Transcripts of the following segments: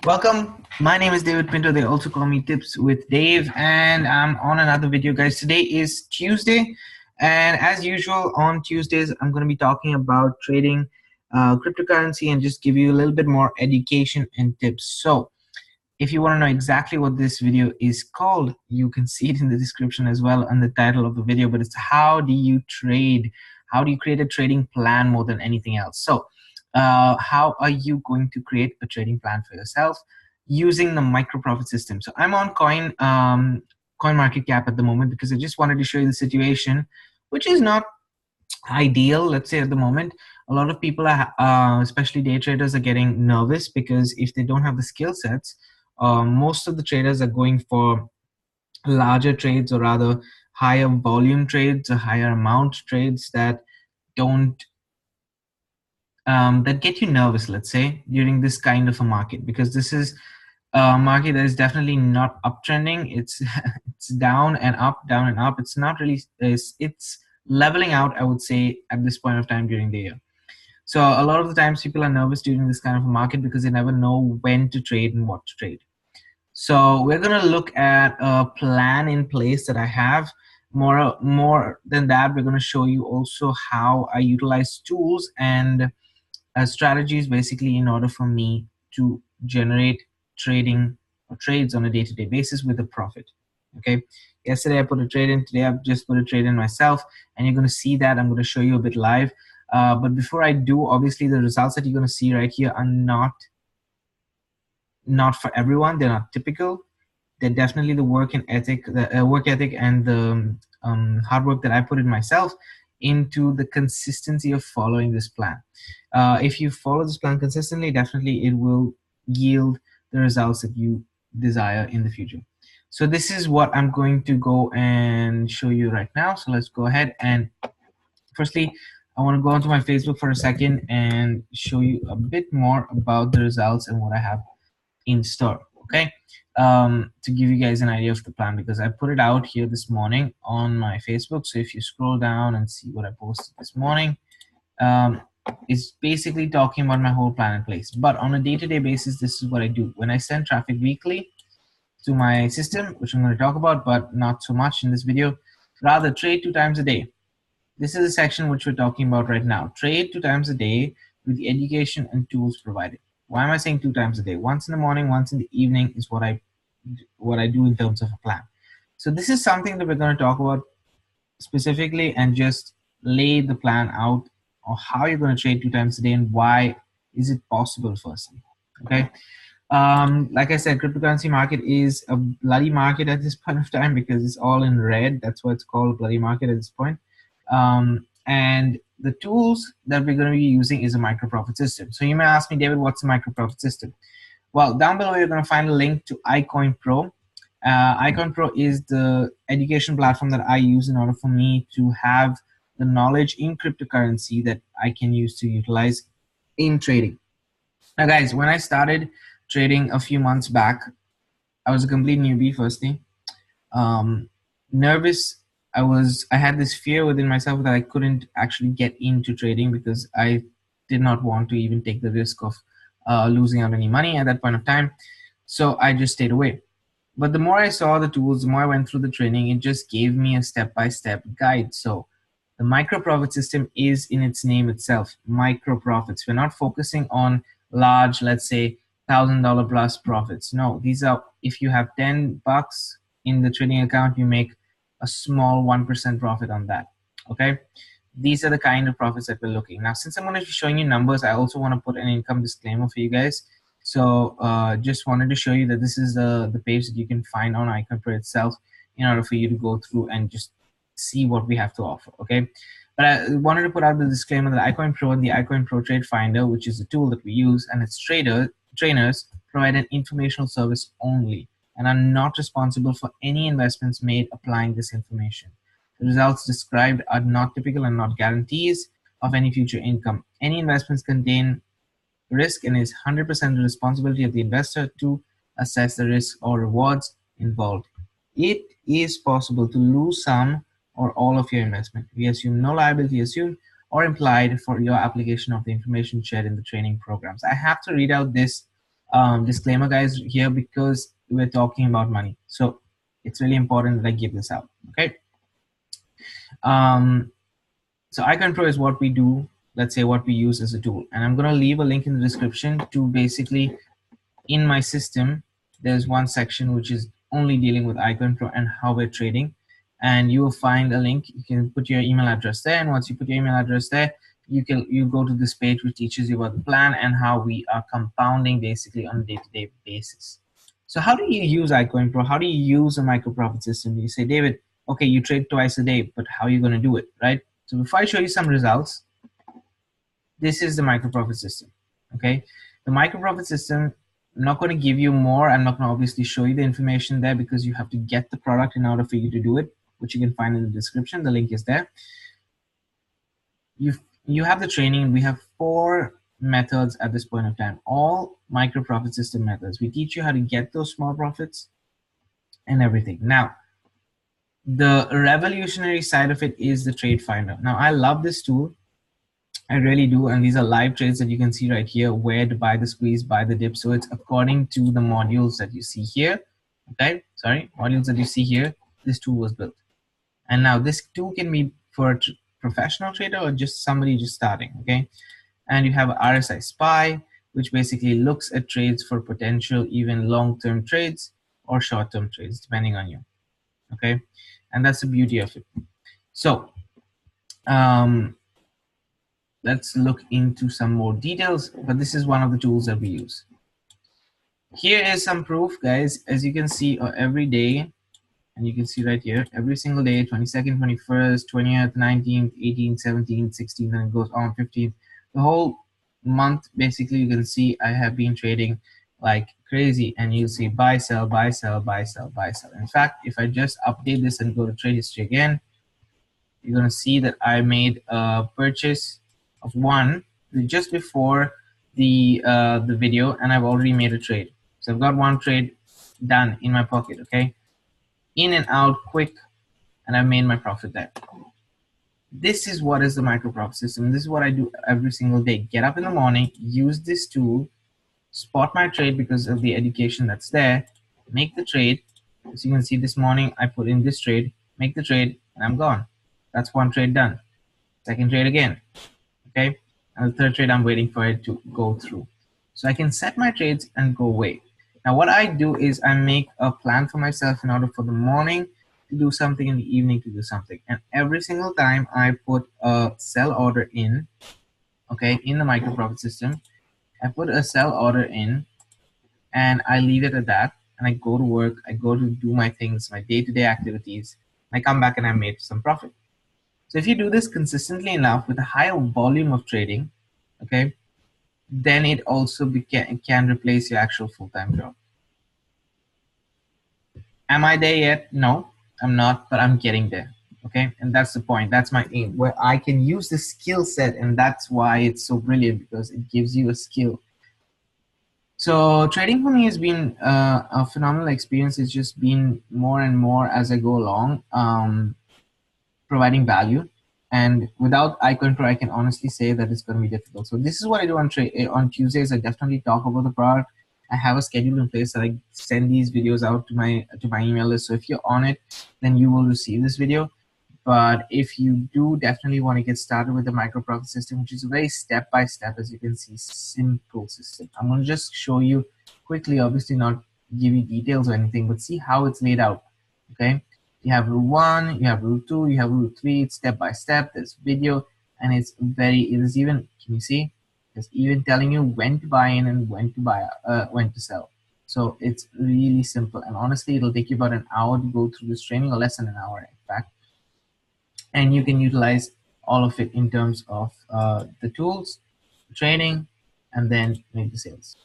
Welcome. My name is David Pinto. They also call me Tips with Dave, and I'm on another video, guys. Today is Tuesday, and as usual on Tuesdays, I'm going to be talking about trading cryptocurrency and just give you a little bit more education and tips. So, if you want to know exactly what this video is called, you can see it in the description as well and the title of the video. But it's how do you trade? How do you create a trading plan more than anything else? So how are you going to create a trading plan for yourself using the micro profit system? So I'm on coin market cap at the moment because I just wanted to show you the situation, which is not ideal. Let's say at the moment a lot of people are especially day traders are getting nervous because if they don't have the skill sets, most of the traders are going for larger trades, or rather higher volume trades or higher amount trades that don't that get you nervous, let's say, during this kind of a market, because this is a market that is definitely not uptrending. It's it's down and up, down and up. It's not really, it's leveling out, I would say, at this point of time during the year. So a lot of the times people are nervous during this kind of a market because they never know when to trade and what to trade. So we're going to look at a plan in place that I have. More than that, we're going to show you also how I utilize tools and strategies basically in order for me to generate trading or trades on a day-to-day basis with a profit. Okay, yesterday I put a trade in, today I've just put a trade in myself, and you're going to see that. I'm going to show you a bit live, but before I do, obviously the results that you're going to see right here are not for everyone. They're not typical. They're definitely the work ethic and the hard work that I put in myself into the consistency of following this plan. If you follow this plan consistently, definitely it will yield the results that you desire in the future. So this is what I'm going to go and show you right now. So let's go ahead, and firstly, I want to go onto my Facebook for a second and show you a bit more about the results and what I have in store. Okay, to give you guys an idea of the plan, because I put it out here this morning on my Facebook. So if you scroll down and see what I posted this morning, it's basically talking about my whole plan in place. But on a day-to-day basis, this is what I do when I send traffic weekly to my system, which I'm going to talk about, but not so much in this video. Rather, trade 2 times a day. This is a section which we're talking about right now. Trade 2 times a day with the education and tools provided. Why am I saying 2 times a day? Once in the morning, once in the evening is what I do in terms of a plan. So this is something that we're going to talk about specifically and just lay the plan out of how you're going to trade 2 times a day and why is it possible firstly. Okay. Like I said, cryptocurrency market is a bloody market at this point of time because it's all in red. That's why it's called a bloody market at this point. And the tools that we're going to be using is a micro profit system. So you may ask me, David, what's a micro profit system? Well, down below you're going to find a link to iCoin Pro. iCoin Pro is the education platform that I use in order for me to have the knowledge in cryptocurrency that I can use to utilize in trading. Now, guys, when I started trading a few months back, I was a complete newbie. Firstly, nervous. I had this fear within myself that I couldn't actually get into trading because I did not want to even take the risk of losing out any money at that point of time. So I just stayed away. But the more I saw the tools, the more I went through the training, it just gave me a step-by-step guide. So the micro profit system is in its name itself, micro profits. We're not focusing on large, let's say $1,000 plus profits. No, these are, if you have $10 in the trading account, you make a small 1% profit on that. Okay, these are the kind of profits that we're looking. Now, since I'm going to be showing you numbers, I also want to put an income disclaimer for you guys. So just wanted to show you that this is the page that you can find on iCoin Pro itself in order for you to go through and just see what we have to offer. Okay, but I wanted to put out the disclaimer that iCoin Pro and the iCoin Pro Trade Finder, which is the tool that we use, and its trainers provide an informational service only and are not responsible for any investments made applying this information. The results described are not typical and not guarantees of any future income. Any investments contain risk and is 100% the responsibility of the investor to assess the risk or rewards involved. It is possible to lose some or all of your investment. We assume no liability assumed or implied for your application of the information shared in the training programs. I have to read out this Disclaimer, guys, here because we're talking about money, so it's really important that I give this out. Okay. So Icon Pro is what we do. Let's say what we use as a tool, and I'm gonna leave a link in the description to basically, in my system, there's one section which is only dealing with Icon Pro and how we're trading, and you will find a link. You can put your email address there, and once you put your email address there, you go to this page which teaches you about the plan and how we are compounding basically on a day-to-day basis. So how do you use Icon Pro? How do you use a micro profit system? You say, David, okay, you trade twice a day, but how are you going to do it, right? So before I show you some results, this is the micro profit system. Okay, the micro profit system, I'm not going to give you more. I'm not going to obviously show you the information there because you have to get the product in order for you to do it, which you can find in the description. The link is there. You have the training. We have 4 methods at this point of time, all micro profit system methods. We teach you how to get those small profits and everything. Now, the revolutionary side of it is the trade finder. Now, I love this tool. I really do, and these are live trades that you can see right here, where to buy the squeeze, buy the dip. So it's according to the modules that you see here. Okay, sorry, modules that you see here, this tool was built. And now this tool can be for a professional trader or just somebody just starting, okay? And you have RSI SPY, which basically looks at trades for potential even long-term trades or short-term trades, depending on you, okay? And that's the beauty of it. So, let's look into some more details, but this is one of the tools that we use. Here is some proof, guys. As you can see, every day, and you can see right here, every single day, 22nd, 21st, 20th, 19th, 18th, 17th, 16th, and it goes on 15th. The whole month, basically, you can see I have been trading like crazy, and you'll see buy, sell, buy, sell, buy, sell, buy, sell. In fact, if I just update this and go to trade history again, you're going to see that I made a purchase of one just before the video, and I've already made a trade. So I've got one trade done in my pocket, okay? In and out quick, and I made my profit there. This is what is the micro profit system. This is what I do every single day. Get up in the morning, use this tool, spot my trade because of the education that's there, make the trade. As you can see, this morning I put in this trade, make the trade, and I'm gone. That's one trade done. Second trade again, okay? And the third trade, I'm waiting for it to go through. So I can set my trades and go away. Now what I do is I make a plan for myself in order for the morning to do something, in the evening to do something. And every single time I put a sell order in, okay, in the micro profit system, I put a sell order in and I leave it at that. And I go to work, I go to do my things, my day-to-day activities. I come back and I made some profit. So if you do this consistently enough with a higher volume of trading, okay, then it also can replace your actual full-time job. Am I there yet? No, I'm not, but I'm getting there, okay? And that's the point. That's my aim, where I can use the skill set, and that's why it's so brilliant, because it gives you a skill. So trading for me has been a phenomenal experience. It's just been more and more as I go along, providing value. And without Icon Pro, I can honestly say that it's going to be difficult. So this is what I do on Tuesdays. I definitely talk about the product. I have a schedule in place that I send these videos out to my email list. So if you're on it, then you will receive this video. But if you do definitely want to get started with the micro profit system, which is a very step-by-step, as you can see, simple system. I'm going to just show you quickly, obviously not give you details or anything, but see how it's laid out, okay? You have rule 1, you have rule 2, you have rule 3, it's step-by-step, there's video, and it is even, can you see? It's even telling you when to buy in and when to sell. So it's really simple, and honestly, it'll take you about an hour to go through this training, or less than an hour, in fact. And you can utilize all of it in terms of the tools, the training, and then make the sales.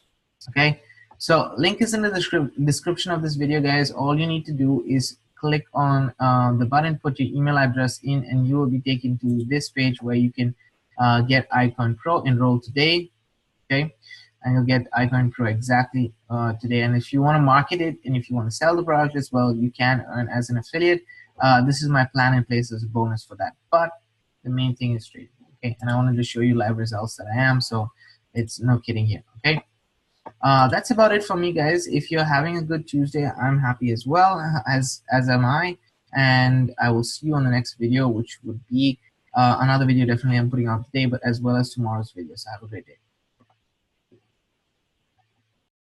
Okay, so link is in the description of this video, guys. All you need to do is click on the button, put your email address in, and you will be taken to this page where you can get Icon Pro, enroll today. Okay, and you'll get Icon Pro exactly today. And if you want to market it, and if you want to sell the product as well, you can earn as an affiliate. This is my plan in place as a bonus for that. But the main thing is trading. Okay, and I wanted to show you live results that I am. So it's no kidding here. Okay. That's about it for me, guys. If you're having a good Tuesday, I'm happy as well, as am I. And I will see you on the next video, which would be another video definitely I'm putting out today, but as well as tomorrow's video. So have a great day.